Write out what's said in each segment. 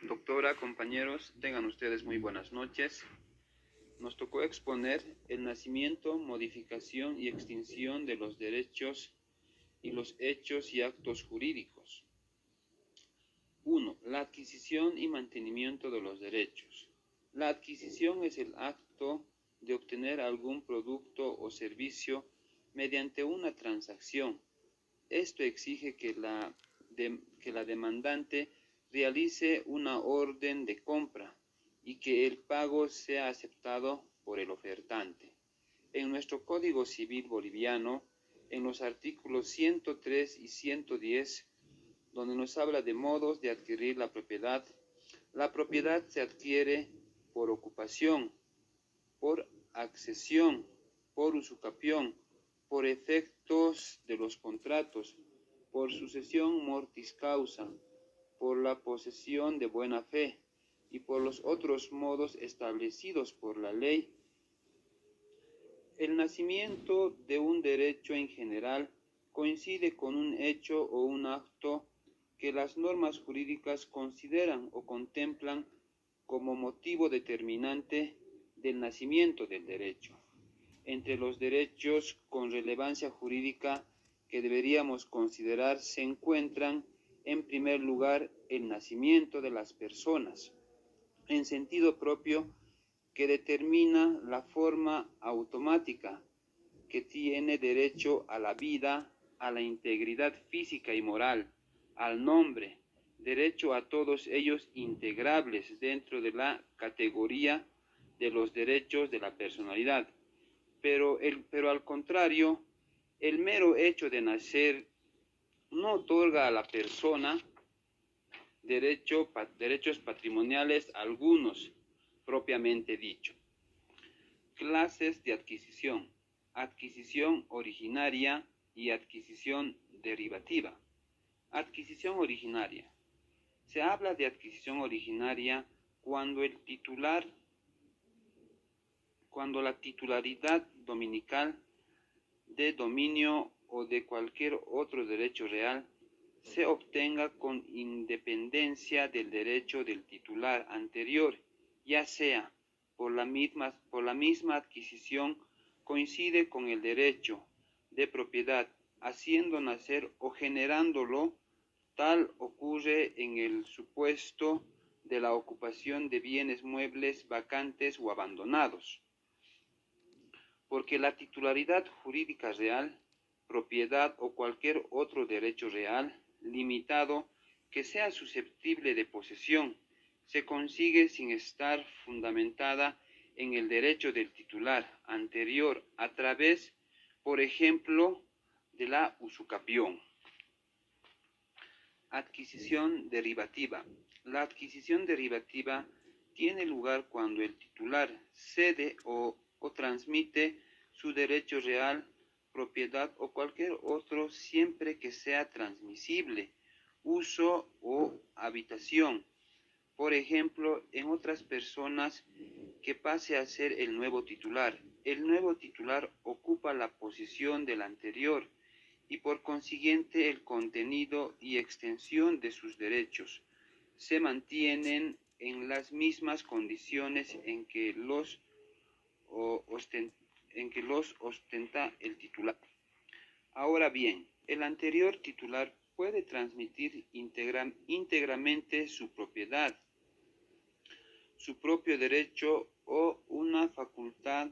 Doctora, compañeros, tengan ustedes muy buenas noches. Nos tocó exponer el nacimiento, modificación y extinción de los derechos y los hechos y actos jurídicos. 1. La adquisición y mantenimiento de los derechos. La adquisición es el acto de obtener algún producto o servicio mediante una transacción. Esto exige que la demandante realice una orden de compra y que el pago sea aceptado por el ofertante. En nuestro Código Civil boliviano, en los artículos 103 y 110, donde nos habla de modos de adquirir la propiedad se adquiere por ocupación, por accesión, por usucapión, por efectos de los contratos, por sucesión mortis causa, por la posesión de buena fe y por los otros modos establecidos por la ley. El nacimiento de un derecho en general coincide con un hecho o un acto que las normas jurídicas consideran o contemplan como motivo determinante del nacimiento del derecho. Entre los derechos con relevancia jurídica que deberíamos considerar se encuentran, en primer lugar, el nacimiento de las personas, en sentido propio, que determina la forma automática que tiene derecho a la vida, a la integridad física y moral, al nombre, derecho a todos ellos integrables dentro de la categoría de los derechos de la personalidad. Pero al contrario, el mero hecho de nacer no otorga a la persona derechos patrimoniales algunos, propiamente dicho. Clases de adquisición: adquisición originaria y adquisición derivativa. Adquisición originaria. Se habla de adquisición originaria cuando la titularidad dominical de dominio o de cualquier otro derecho real se obtenga con independencia del derecho del titular anterior, ya sea por la misma adquisición coincide con el derecho de propiedad, haciendo nacer o generándolo. Tal ocurre en el supuesto de la ocupación de bienes muebles vacantes o abandonados, porque la titularidad jurídica real, propiedad o cualquier otro derecho real limitado que sea susceptible de posesión se consigue sin estar fundamentada en el derecho del titular anterior a través, por ejemplo, de la usucapión. Adquisición derivativa. La adquisición derivativa tiene lugar cuando el titular cede o transmite su derecho real, propiedad o cualquier otro siempre que sea transmisible, uso o habitación. Por ejemplo, en otras personas que pase a ser el nuevo titular. El nuevo titular ocupa la posición del anterior y por consiguiente el contenido y extensión de sus derechos se mantienen en las mismas condiciones en que los ostenta el titular. Ahora bien, el anterior titular puede transmitir íntegramente su propiedad, su propio derecho o una facultad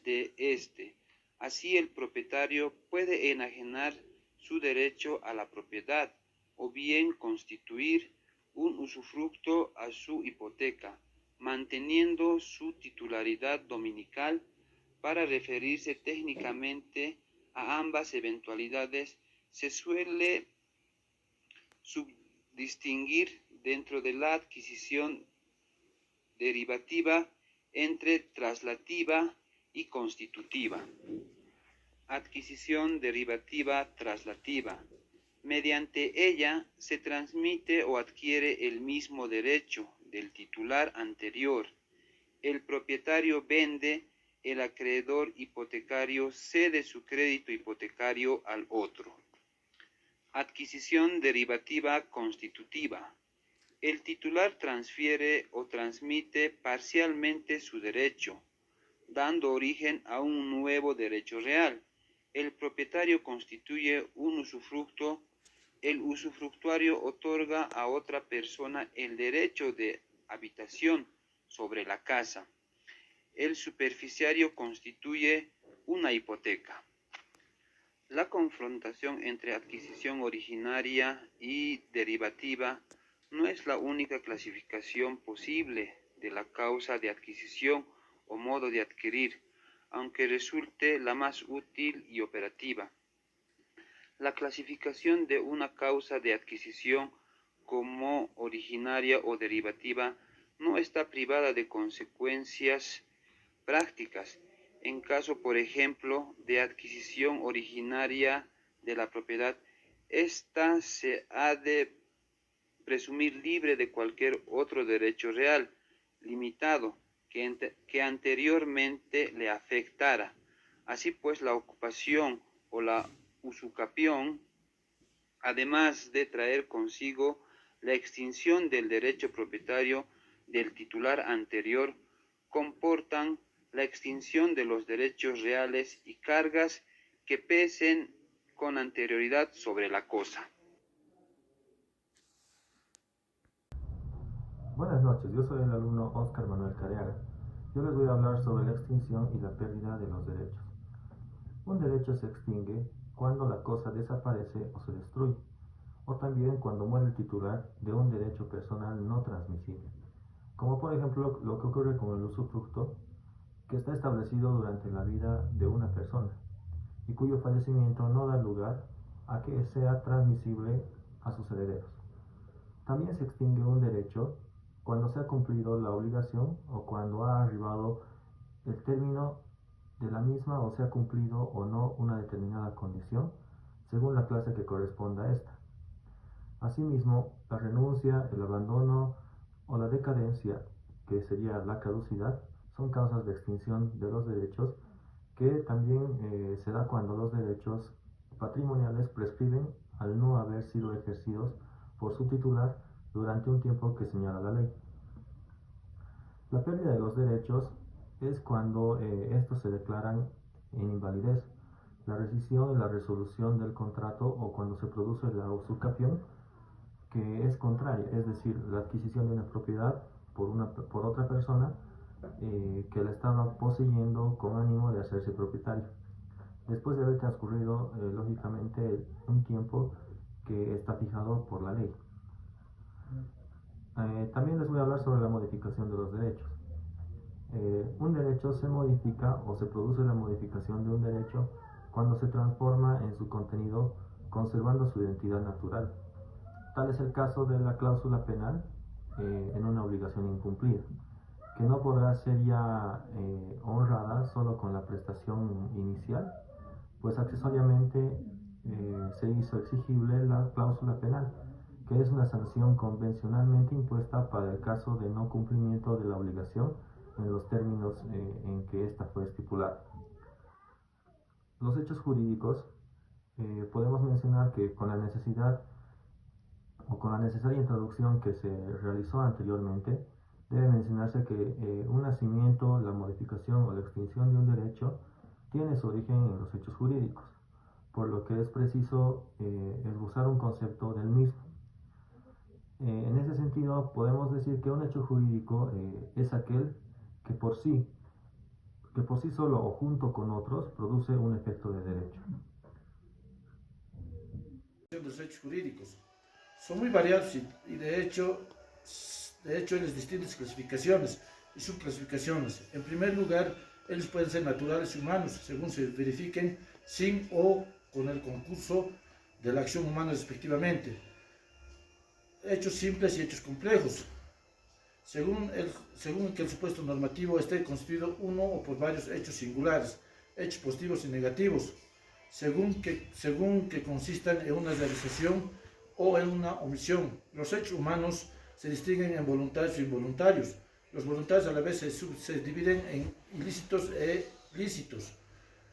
de éste. Así el propietario puede enajenar su derecho a la propiedad o bien constituir un usufructo a su hipoteca, manteniendo su titularidad dominical. Para referirse técnicamente a ambas eventualidades, se suele subdistinguir dentro de la adquisición derivativa entre traslativa y constitutiva. Adquisición derivativa traslativa. Mediante ella se transmite o adquiere el mismo derecho del titular anterior. El propietario vende, el acreedor hipotecario cede su crédito hipotecario al otro. Adquisición derivativa constitutiva. El titular transfiere o transmite parcialmente su derecho, dando origen a un nuevo derecho real. El propietario constituye un usufructo. El usufructuario otorga a otra persona el derecho de habitación sobre la casa. El superficiario constituye una hipoteca. La confrontación entre adquisición originaria y derivativa no es la única clasificación posible de la causa de adquisición o modo de adquirir, aunque resulte la más útil y operativa. La clasificación de una causa de adquisición como originaria o derivativa no está privada de consecuencias prácticas. En caso, por ejemplo, de adquisición originaria de la propiedad, ésta se ha de presumir libre de cualquier otro derecho real, limitado, que anteriormente le afectara. Así pues, la ocupación o la usucapión, además de traer consigo la extinción del derecho propietario del titular anterior, comportan la extinción de los derechos reales y cargas que pesen con anterioridad sobre la cosa. Buenas noches, yo soy el alumno Óscar Manuel Careaga. Yo les voy a hablar sobre la extinción y la pérdida de los derechos. Un derecho se extingue cuando la cosa desaparece o se destruye, o también cuando muere el titular de un derecho personal no transmisible, como por ejemplo lo que ocurre con el usufructo, que está establecido durante la vida de una persona y cuyo fallecimiento no da lugar a que sea transmisible a sus herederos. También se extingue un derecho cuando se ha cumplido la obligación o cuando ha arribado el término de la misma o se ha cumplido o no una determinada condición según la clase que corresponda a esta. Asimismo, la renuncia, el abandono o la decadencia, que sería la caducidad, son causas de extinción de los derechos que también se da cuando los derechos patrimoniales prescriben al no haber sido ejercidos por su titular durante un tiempo que señala la ley. La pérdida de los derechos es cuando estos se declaran en invalidez, la rescisión y la resolución del contrato o cuando se produce la usucapión, que es contraria, es decir, la adquisición de una propiedad por otra persona que la estaba poseyendo con ánimo de hacerse propietario, después de haber transcurrido lógicamente un tiempo que está fijado por la ley. También les voy a hablar sobre la modificación de los derechos. Un derecho se modifica o se produce la modificación de un derecho cuando se transforma en su contenido conservando su identidad natural. Tal es el caso de la cláusula penal en una obligación incumplida, que no podrá ser ya honrada solo con la prestación inicial, pues accesoriamente se hizo exigible la cláusula penal, que es una sanción convencionalmente impuesta para el caso de no cumplimiento de la obligación en los términos en que ésta fue estipulada. Los hechos jurídicos, podemos mencionar que con la necesidad o con la necesaria introducción que se realizó anteriormente, debe mencionarse que un nacimiento, la modificación o la extinción de un derecho tiene su origen en los hechos jurídicos, por lo que es preciso esbozar un concepto del mismo. En ese sentido, podemos decir que un hecho jurídico es aquel que por sí solo o junto con otros produce un efecto de derecho. Los hechos jurídicos son muy variados y de hecho hay distintas clasificaciones y subclasificaciones. En primer lugar, ellos pueden ser naturales y humanos, según se verifiquen sin o con el concurso de la acción humana respectivamente. Hechos simples y hechos complejos, según que el supuesto normativo esté constituido uno o por varios hechos singulares, hechos positivos y negativos, según que consistan en una realización o en una omisión. Los hechos humanos se distinguen en voluntarios e involuntarios. Los voluntarios a la vez se dividen en ilícitos e lícitos.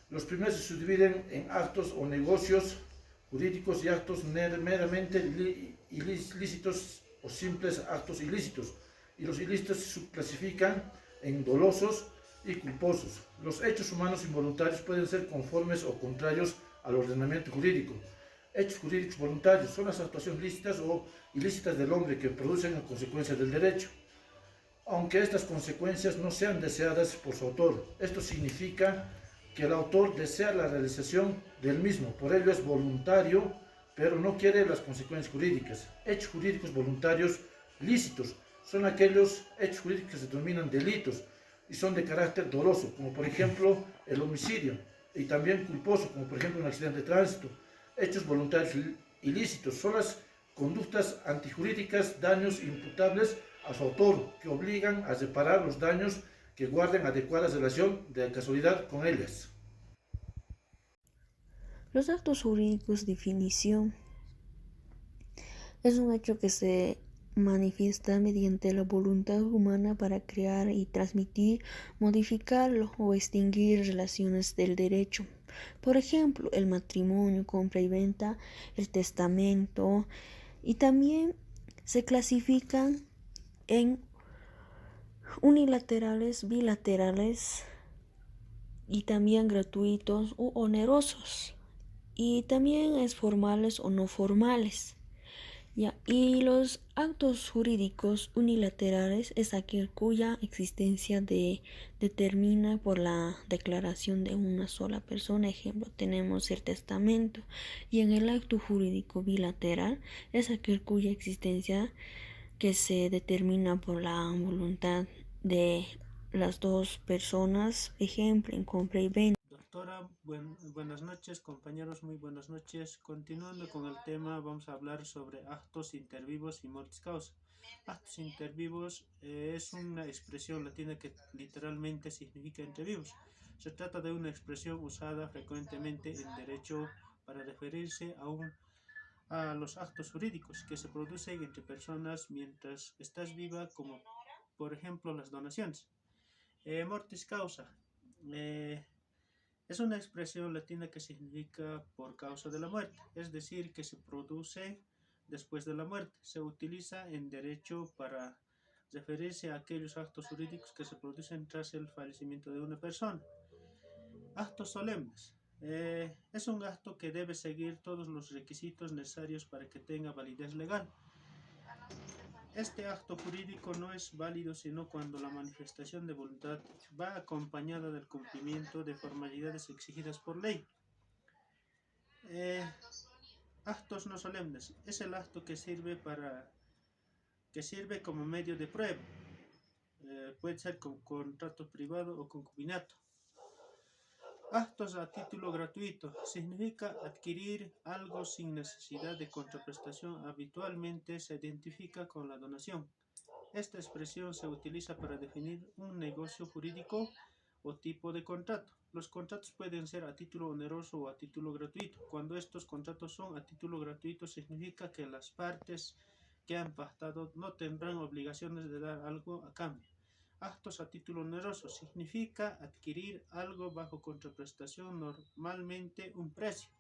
Los primeros se subdividen en actos o negocios jurídicos y actos meramente ilícitos o simples actos ilícitos, y los ilícitos se subclasifican en dolosos y culposos. Los hechos humanos involuntarios pueden ser conformes o contrarios al ordenamiento jurídico. Hechos jurídicos voluntarios son las actuaciones lícitas o ilícitas del hombre que producen consecuencias del derecho, aunque estas consecuencias no sean deseadas por su autor. Esto significa que el autor desea la realización del mismo, por ello es voluntario, pero no quiere las consecuencias jurídicas. Hechos jurídicos voluntarios lícitos son aquellos hechos jurídicos que se denominan delitos y son de carácter doloso, como por ejemplo el homicidio, y también culposo, como por ejemplo un accidente de tránsito. Hechos voluntarios ilícitos son las conductas antijurídicas, daños imputables a su autor, que obligan a reparar los daños que guarden adecuada relación de casualidad con ellas. Los actos jurídicos, definición, es un hecho que se manifiesta mediante la voluntad humana para crear y transmitir, modificar o extinguir relaciones del derecho. Por ejemplo, el matrimonio, compra y venta, el testamento, y también se clasifican en unilaterales, bilaterales y también gratuitos u onerosos. Y también es formales o no formales. Y los actos jurídicos unilaterales es aquel cuya existencia determina por la declaración de una sola persona. Ejemplo, tenemos el testamento. Y en el acto jurídico bilateral es aquel cuya existencia que se determina por la voluntad de las dos personas. Ejemplo, en compra y venta. Doctora, buenas noches, compañeros, muy buenas noches. Continuando con el tema, vamos a hablar sobre actos intervivos y mortis causa. Actos intervivos es una expresión latina que literalmente significa entre vivos. Se trata de una expresión usada frecuentemente en derecho para referirse a los actos jurídicos que se producen entre personas mientras estás viva, como por ejemplo las donaciones. Mortis causa. Es una expresión latina que significa por causa de la muerte, es decir, que se produce después de la muerte. Se utiliza en derecho para referirse a aquellos actos jurídicos que se producen tras el fallecimiento de una persona. Actos solemnes. Es un acto que debe seguir todos los requisitos necesarios para que tenga validez legal. Este acto jurídico no es válido sino cuando la manifestación de voluntad va acompañada del cumplimiento de formalidades exigidas por ley. Actos no solemnes es el acto que sirve como medio de prueba. Puede ser con contrato privado o concubinato. Actos a título gratuito significa adquirir algo sin necesidad de contraprestación. Habitualmente se identifica con la donación. Esta expresión se utiliza para definir un negocio jurídico o tipo de contrato. Los contratos pueden ser a título oneroso o a título gratuito. Cuando estos contratos son a título gratuito, significa que las partes que han pactado no tendrán obligaciones de dar algo a cambio. Actos a título oneroso significa adquirir algo bajo contraprestación, normalmente un precio.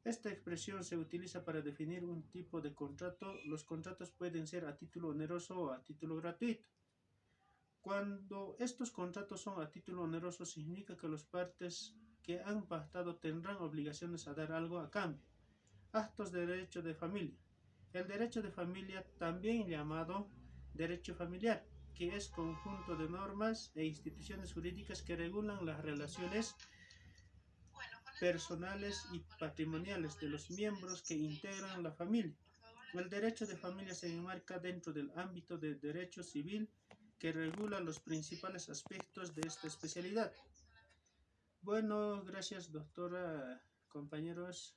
Esta expresión se utiliza para definir un tipo de contrato. Los contratos pueden ser a título oneroso o a título gratuito. Cuando estos contratos son a título oneroso, significa que las partes que han pactado tendrán obligaciones a dar algo a cambio. Actos de derecho de familia. El derecho de familia, también llamado derecho familiar, que es conjunto de normas e instituciones jurídicas que regulan las relaciones personales y patrimoniales de los miembros que integran la familia. El derecho de familia se enmarca dentro del ámbito del derecho civil que regula los principales aspectos de esta especialidad. Bueno, gracias doctora, compañeros.